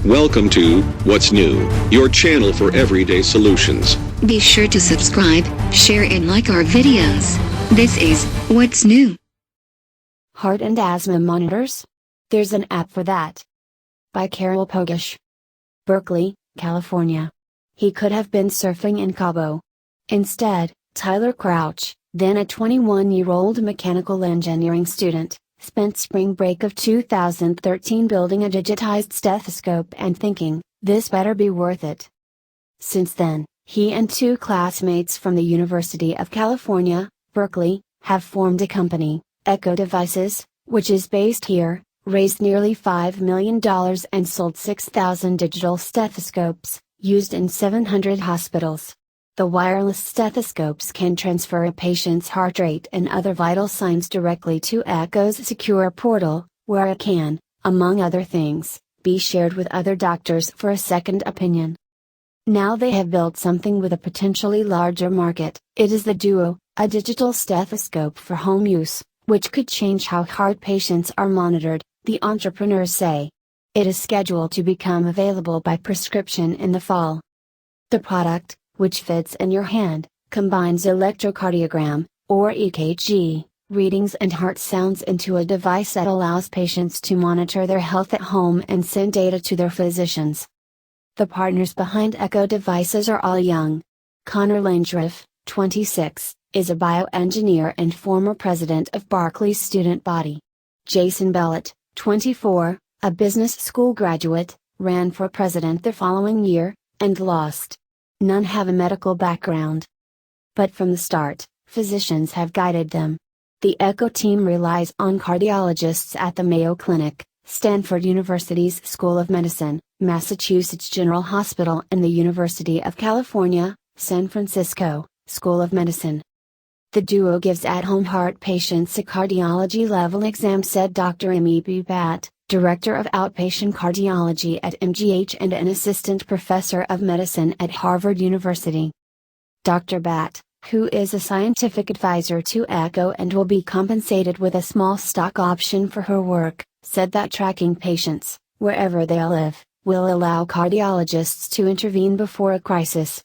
Welcome to What's New, your channel for everyday solutions. Be sure to subscribe, share and like our videos. This is What's New. Heart and asthma monitors? There's an app for that. By CAROL Pogash. Berkeley, California. He could have been surfing in Cabo. Instead, Tyler Crouch, then a 21-year-old mechanical engineering student, spent spring break of 2013 building a digitized stethoscope and thinking, this better be worth it. Since then, he and two classmates from the University of California, Berkeley, have formed a company, Eko Devices, which is based here, raised nearly $5 million and sold 6,000 digital stethoscopes, used in 700 hospitals. The wireless stethoscopes can transfer a patient's heart rate and other vital signs directly to Eko's secure portal, where it can, among other things, be shared with other doctors for a second opinion. Now they have built something with a potentially larger market. It is the Duo, a digital stethoscope for home use, which could change how heart patients are monitored, the entrepreneurs say. It is scheduled to become available by prescription in the fall. The product, which fits in your hand, combines electrocardiogram, or EKG, readings and heart sounds into a device that allows patients to monitor their health at home and send data to their physicians. The partners behind Eko Devices are all young. Connor Landriff, 26, is a bioengineer and former president of Berkeley's student body. Jason Bellett, 24, a business school graduate, ran for president the following year, and lost. None have a medical background. But from the start, physicians have guided them. The Eko team relies on cardiologists at the Mayo Clinic, Stanford University's School of Medicine, Massachusetts General Hospital and the University of California, San Francisco, School of Medicine. The Duo gives at-home heart patients a cardiology-level exam, said Dr. M.E.B. Batt, Director of Outpatient Cardiology at MGH and an Assistant Professor of Medicine at Harvard University. Dr. Batt, who is a scientific advisor to Eko and will be compensated with a small stock option for her work, said that tracking patients, wherever they live, will allow cardiologists to intervene before a crisis.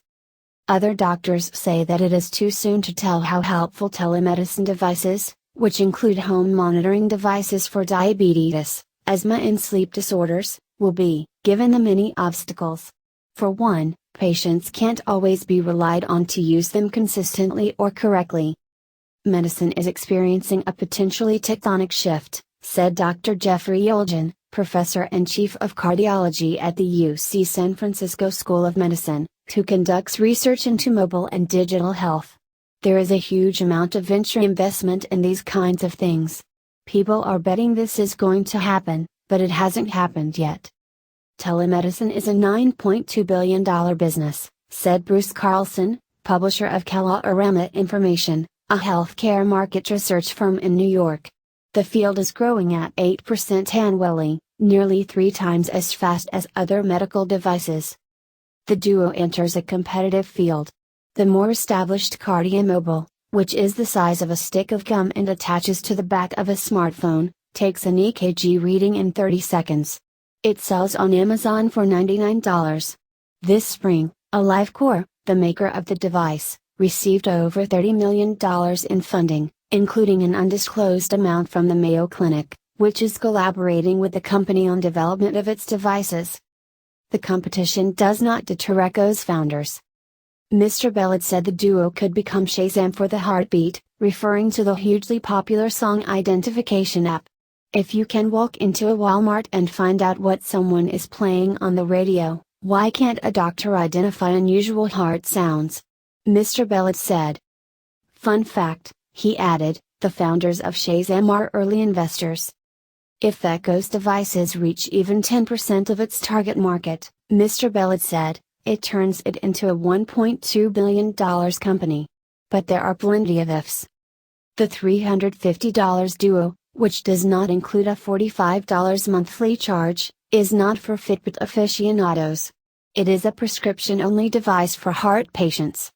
Other doctors say that it is too soon to tell how helpful telemedicine devices, which include home monitoring devices for diabetes, asthma and sleep disorders, will be, given the many obstacles. For one, patients can't always be relied on to use them consistently or correctly. Medicine is experiencing a potentially tectonic shift, said Dr. Jeffrey Yolgen, professor and chief of cardiology at the UC San Francisco School of Medicine, who conducts research into mobile and digital health. There is a huge amount of venture investment in these kinds of things. People are betting this is going to happen, but it hasn't happened yet. Telemedicine is a $9.2 billion business, said Bruce Carlson, publisher of Kalorama Information, a healthcare market research firm in New York. The field is growing at 8% annually, nearly 3 times as fast as other medical devices. The Duo enters a competitive field. The more established CardioMobile, which is the size of a stick of gum and attaches to the back of a smartphone, takes an EKG reading in 30 seconds. It sells on Amazon for $99. This spring, AliveCor, the maker of the device, received over $30 million in funding, including an undisclosed amount from the Mayo Clinic, which is collaborating with the company on development of its devices. The competition does not deter Eko's founders. Mr. Bellett said the Duo could become Shazam for the heartbeat, referring to the hugely popular song identification app. If you can walk into a Walmart and find out what someone is playing on the radio, why can't a doctor identify unusual heart sounds? Mr. Bellett said. Fun fact, he added, the founders of Shazam are early investors. If Eko's devices reach even 10% of its target market, Mr. Bellett said, it turns it into a $1.2 billion company. But there are plenty of ifs. The $350 Duo, which does not include a $45 monthly charge, is not for Fitbit aficionados. It is a prescription-only device for heart patients.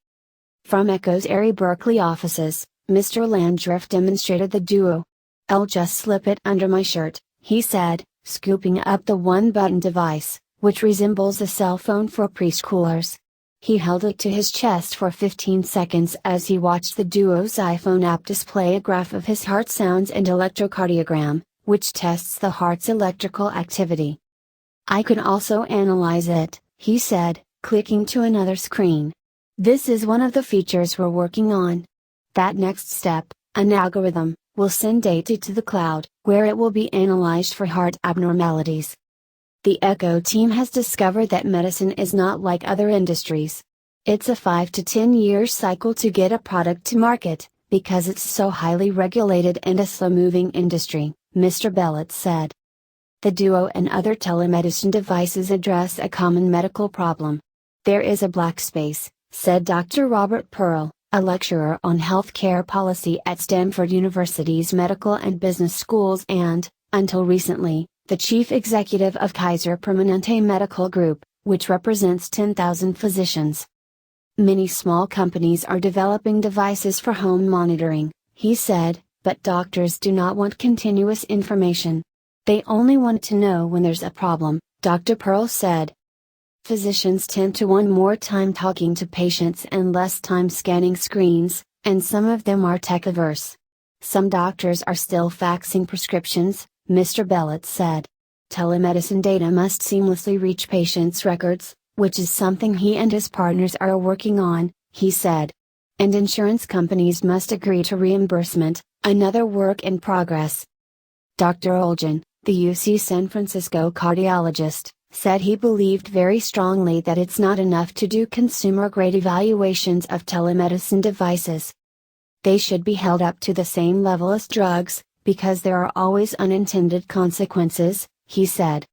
From Eko's airy Berkeley offices, Mr. Landriff demonstrated the Duo. I'll just slip it under my shirt, he said, scooping up the one-button device, which resembles a cell phone for preschoolers. He held it to his chest for 15 seconds as he watched the duo's iPhone app display a graph of his heart sounds and electrocardiogram, which tests the heart's electrical activity. "I can also analyze it," he said, clicking to another screen. "This is one of the features we're working on. That next step, an algorithm, will send data to the cloud, where it will be analyzed for heart abnormalities." The Eko team has discovered that medicine is not like other industries. It's a 5 to 10 year cycle to get a product to market, because it's so highly regulated and a slow-moving industry, Mr. Bellet said. The duo and other telemedicine devices address a common medical problem. "There is a black space," said Dr. Robert Pearl, a lecturer on healthcare policy at Stanford University's Medical and Business Schools and, until recently, the chief executive of Kaiser Permanente Medical Group, which represents 10,000 physicians. "Many small companies are developing devices for home monitoring," he said, "but doctors do not want continuous information. They only want to know when there's a problem," Dr. Pearl said. Physicians tend to want more time talking to patients and less time scanning screens, and some of them are tech-averse. "Some doctors are still faxing prescriptions," Mr. Bellet said. "Telemedicine data must seamlessly reach patients' records, which is something he and his partners are working on," he said. "And insurance companies must agree to reimbursement, another work in progress." Dr. Oljan, the UC San Francisco cardiologist, said he believed very strongly that it's not enough to do consumer-grade evaluations of telemedicine devices. They should be held up to the same level as drugs, because there are always unintended consequences, he said.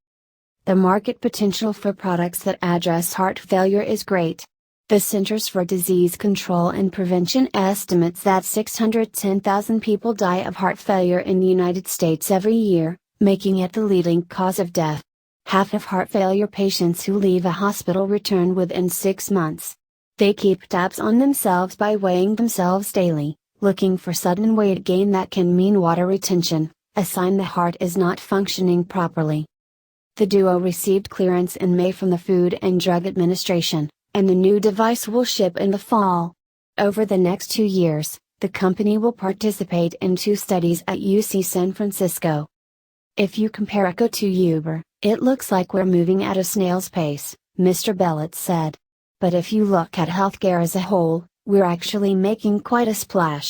The market potential for products that address heart failure is great. The Centers for Disease Control and Prevention estimates that 610,000 people die of heart failure in the United States every year, making it the leading cause of death. Half of heart failure patients who leave a hospital return within 6 months. They keep tabs on themselves by weighing themselves daily, looking for sudden weight gain that can mean water retention, a sign the heart is not functioning properly. The duo received clearance in May from the Food and Drug Administration, and the new device will ship in the fall. Over the next 2 years, the company will participate in 2 studies at UC San Francisco. "If you compare Eko to Uber, it looks like we're moving at a snail's pace," Mr. Bellet said. "But if you look at healthcare as a whole, we're actually making quite a splash."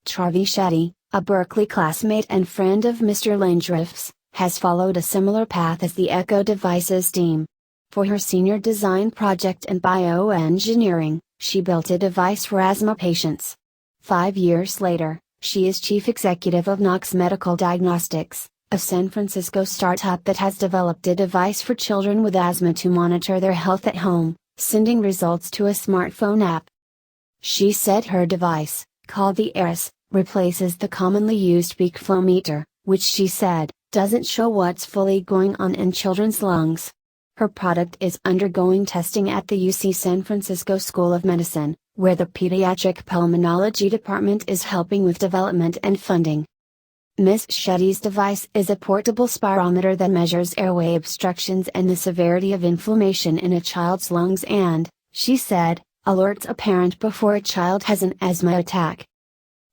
Travi Shetty, a Berkeley classmate and friend of Mr. Landriff's, has followed a similar path as the Eko Devices team. For her senior design project in bioengineering, she built a device for asthma patients. 5 years later, she is chief executive of Knox Medical Diagnostics, a San Francisco startup that has developed a device for children with asthma to monitor their health at home, sending results to a smartphone app. She said her device, called the Eris, replaces the commonly used peak flow meter, which she said, doesn't show what's fully going on in children's lungs. Her product is undergoing testing at the UC San Francisco School of Medicine, where the Pediatric Pulmonology Department is helping with development and funding. Ms. Shetty's device is a portable spirometer that measures airway obstructions and the severity of inflammation in a child's lungs and, she said, alerts a parent before a child has an asthma attack.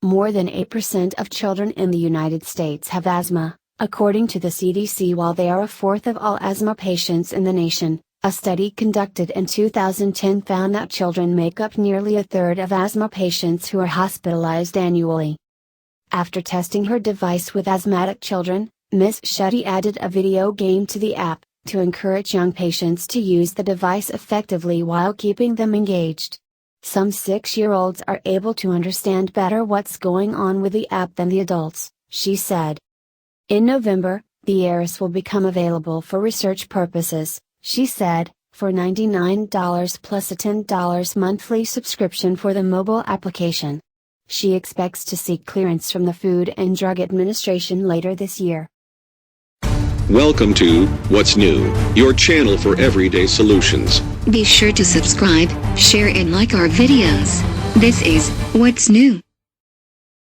More than 8% of children in the United States have asthma, according to the CDC, while they are a fourth of all asthma patients in the nation. A study conducted in 2010 found that children make up nearly a third of asthma patients who are hospitalized annually. After testing her device with asthmatic children, Ms. Shetty added a video game to the app, to encourage young patients to use the device effectively while keeping them engaged. Some 6-year-olds are able to understand better what's going on with the app than the adults, she said. In November, the Eris will become available for research purposes, she said, for $99 plus a $10 monthly subscription for the mobile application. She expects to seek clearance from the Food and Drug Administration later this year. Welcome to What's New, your channel for everyday solutions. Be sure to subscribe, share and like our videos. This is What's New.